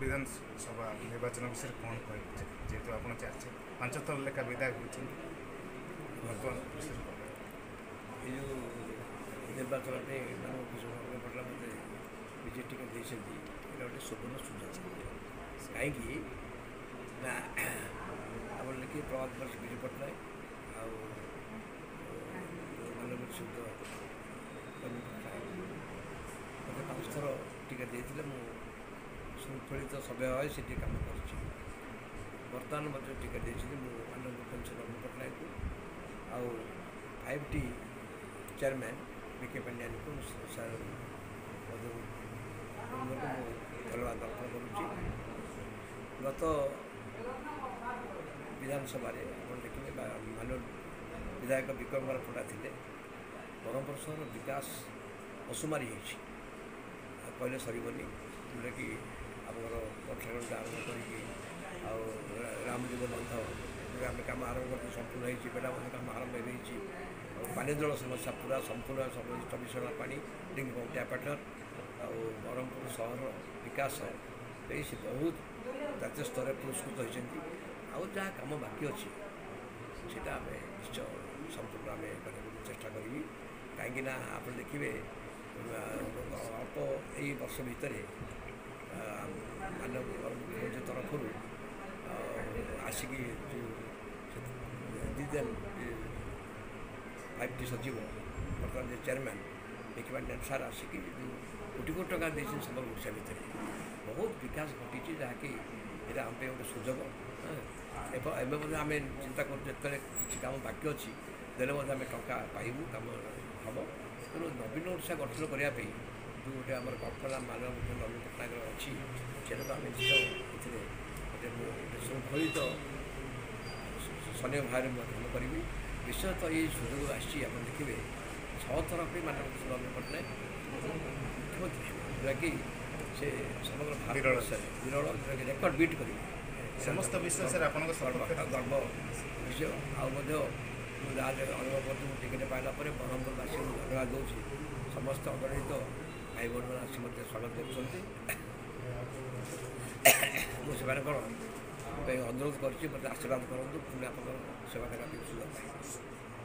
विधानसभा निर्वाचन विषय कौन कहे जेहेतु आप 5 थर लेखा विधायक होती ये जो निर्वाचन पड़ा मत विजय टिकट देते गोटे स्वर्ण सुझाव कहीं आप लिखे प्रभात वर्ष विजय पट्टनायक आनंद शुद्ध मत 5 थर टिकट देते शृंखलित सभ्य भाव से कम कर बर्तमान मत टिकट देती आनंद पेंशन नवीन पट्टनायक आउ 5T चेयरमैन बीके पांड्यान को सर धन्यवाद अर्पण करुच्ची गत विधानसभा देखिए मानव विधायक विक्रम पड़ा थे ब्रह्मपुर सहर विकास असुमारी कहले सरबनी जोटा कि आमर पठागढ़ आरम्भ कर रामजीव बंध आम कम आरम्भ कर संपूर्ण होटा कम आरम्भ हो पानी जल समस्या पूरा संपूर्ण 24 घंटा पानी ड्रिंक टैप वाटर ब्रह्मपुर सहर विकास से बहुत जातीय स्तर पुरस्कृत होती जहाँ कम बाकी अच्छी से निश्चय संपूर्ण आम चेष्टा करी कहीं आप देखिए अल्प यही वर्ष भितर मानव मुख्यमंत्री तरफ आसिक जो 5T सचिव बर्तमान जो चेयरमैन बीके पांड्यान सार आसिक कोटी कोटी टका देते समग्र ओडिशा भितर बहुत विकास घटी जहाँकि यहाँ आम गोटे सुजोग एवं आम चिंता कर कम बाकी अच्छी देने आम टा पाइबू कम हम तेणु नवीन ओडिशा गठन करने जो गोटे आम कल्पना मानव मुख्यमंत्री नवीन पट्टनायक अच्छी से आम निश्चय गोटे शृंखलित शनि भाव ग्रहण करी विशेषतः ये सुजोग आसी देखिए 6 थर पे मानव नवीन पट्टनायक मुख्यमंत्री जोटाकि से समग्र भारत विरल रेकर्ड बीट कर समस्त विषय सर आप गर्व विषय आज अनुभव कर टिकेट पाइला ब्रह्मपुरवासी को धन्यवाद दूसरी समस्त अगणित भाई बहन आसी मत स्वागत कर अनुरोध कर आशीर्वाद करूँ पुणी आप सेवा करने सुझाव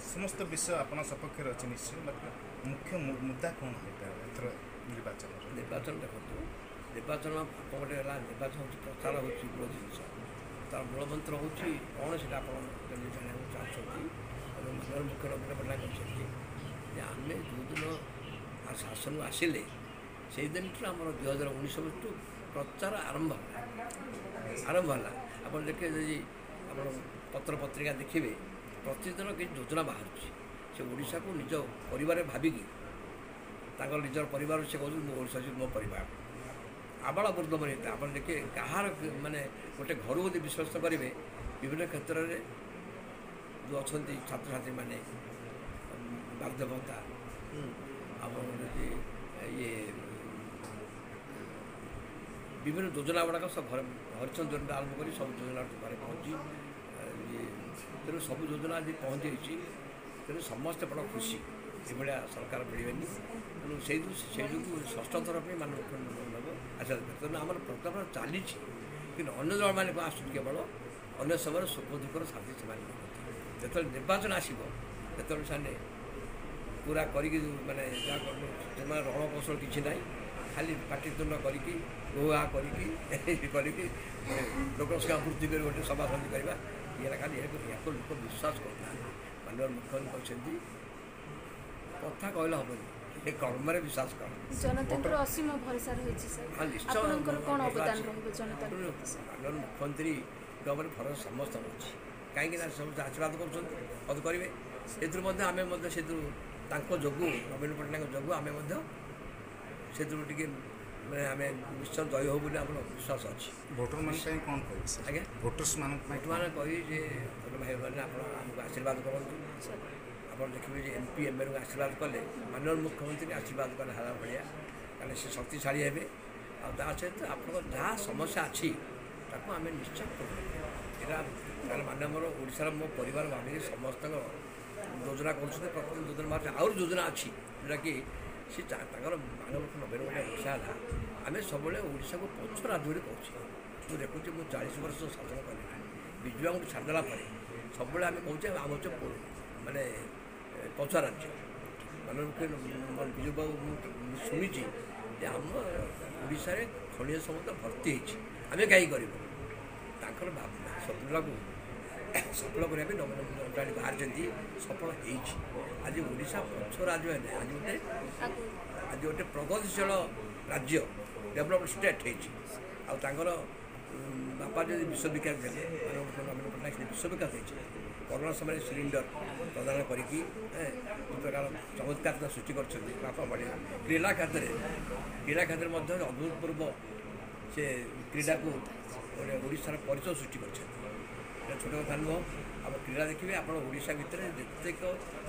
समस्त विषय आप सपक्ष अच्छे निश्चय मुख्य मुद्दा कौन होता है एथर निर्वाचन देखो निर्वाचन गोटे है निर्वाचन हूँ प्रचार हो मूल जिन तार मूल मंत्र हूँ कौन से आप जानना चाहते मानव मुख्य नवीन पट्टनायक आम जो दिन शासन आसिले से दिन आम 2019 प्रचार आरंभ है आप देखिए जी आप पत्र पत्रिका देखिए प्रतिदिन किसी योजना बाहर से ओडिशा को निज परिवार भाविकी निजर परिवार से कहते ओडिशा मो परिवार आबाल वृद्ध मन आप देखिए कहार माने गोटे घर यदि विश्वास करेंगे विभिन्न क्षेत्र में जो अच्छा छात्र छात्री मैंने बार्ध भत्ता आप ये विभिन्न योजना गुड़ाक सब हरिचंद योजना आरम्भ कर सब योजना घरे पहुँची तेणु सब योजना आज पहुँची तेणु समस्ते बड़ा खुशी ये सरकार मिले तेणु से जो 6ठ थर पर मानव मुख्यमंत्री अच्छा तेणु आम प्रोग्राम चली कि अन्य दल मैंने आस केवल अन्य समय सुख दुखर साथी से जो निर्वाचन आसो से पूरा करी माने रणकौशल किसी ना खाली पाटितुंड करी गोहा करी लोक पूर्ति कर गोटे सभा समिति करवा ये खाली या लोक विश्वास करना मानव मुख्यमंत्री कहते कथा कहले हेनी कर्म विश्वास कर जनता असीम भरोसा हाँ निश्चय मानव मुख्यमंत्री भरोसा समस्त अच्छी कहीं समस्त आशीर्वाद कर करेंगे से जो नवीन पट्टनायक जो आम से आम निश्चय जय हो बोली आम विश्वास अच्छी भोटर मान कौन कह आज्ञा भोटर्स मान मैंने कही भाई मैंने आमको आशीर्वाद करूँ आप देखिए MP ML को आशीर्वाद कले माननीय मुख्यमंत्री आशीर्वाद कले हारा भाया कल से शक्तिशाली हे सहित आप जहाँ समस्या अच्छी आम निश्चय यहाँ माननीय मोर ओडार मो परिवार भाविक समस्त योजना कर प्रत्येक योजना बाहर आउर योजना अच्छी जोटा कि ସେ ତାଙ୍କର ମାନବଙ୍କ 90 ଗୋଟେ ଭାଷା ହେଲା ଆମେ ସବୁବେଳେ ଓଡ଼ିଶାକୁ ପଛ ରାଜ୍ୟ ବୋଲି କହୁଛେ। ମୁଁ ଦେଖୁଛି ମୁଁ 40 ବର୍ଷ ଶାସନ କଲି ବିଜୁ ବାବୁଙ୍କୁ ଛାଡ଼ିଦେଲା ପରେ ସବୁବେଳେ ଆମେ କହୁଛେ ଆମ ହচ্ছে ମାନେ ପଛ ରାଜ୍ୟ। ମାନବମୁଖ୍ୟ ବିଜୁ ବାବୁ ମୁଁ ଶୁଣିଛି ଯେ ଆମ ଓଡ଼ିଶାରେ ଖଣିଜ ସମ୍ପଦ ଭର୍ତ୍ତି ହେଇଛି, ଆମେ କାହିଁ କରିବୁ। ତାଙ୍କର ସ୍ୱପ୍ନକୁ ସଫଳ କରିବା ପାଇଁ ନବୀନ ପଟ୍ଟନାୟକ ବାହାରିଛନ୍ତି, ସଫଳ ହେଇଛି। ଆଜି ଓଡ଼ିଶା ପଛ ରାଜ୍ୟ ହେଲେ ଆଜି ଗୋଟେ ପ୍ରଗତିଶୀଳ ରାଜ୍ୟ, ଡେଭଲପମେଣ୍ଟ ଷ୍ଟେଟ୍ ହେଇଛି। ଆଉ ତାଙ୍କର ବାପା ଯଦି ବିଶ୍ୱବିଖ୍ୟାତ ଥିଲେ, ନବୀନ ପଟ୍ଟନାୟକ ବିଶ୍ୱବିଖ୍ୟାତ ହେଇଛି କରୋନା ସମୟରେ ସିଲିଣ୍ଡର ପ୍ରଦାନ କରିକି ଦୁଇ ପ୍ରକାର ଚମତ୍କାର ସୃଷ୍ଟି କରିଛନ୍ତି। ବାପା ବଢ଼ିଆ କ୍ରୀଡ଼ା କ୍ଷେତ୍ରରେ ମଧ୍ୟ ଅଭୂତପୂର୍ବ ସେ କ୍ରୀଡ଼ାକୁ ଗୋଟେ ଓଡ଼ିଶାର ପରିଚୟ ସୃଷ୍ଟି କରିଛନ୍ତି। এটা ছোট কথা নୁହଁ। ଆମ କ୍ରୀଡ଼ା ଦେଖିବେ ଆପଣ ଓଡ଼ିଶା ଭିତରେ ଯେତେକ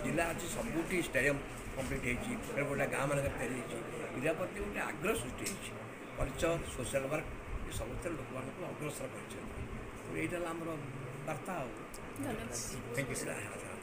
ଜିଲ୍ଲା ଅଛି ସବୁଠି ଷ୍ଟାଡ଼ିୟମ୍ କମ୍ପ୍ଲିଟ୍ ହେଇଛି, ଗୋଟେ ଗାଁମାନଙ୍କରେ ତିଆରି ହେଇଛି। କ୍ରୀଡ଼ା ପ୍ରତି ଗୋଟେ ଆଗ୍ରହ ସୃଷ୍ଟି ହେଇଛି। ପରିଚୟ ସୋସିଆଲ ୱାର୍କ ଏ ସବୁଥିରେ ଲୋକମାନଙ୍କୁ ଅଗ୍ରସର କରିଛନ୍ତି। ଏଇଟା ହେଲା ଆମର ବାର୍ତ୍ତା ଆଉ। Thank you sir.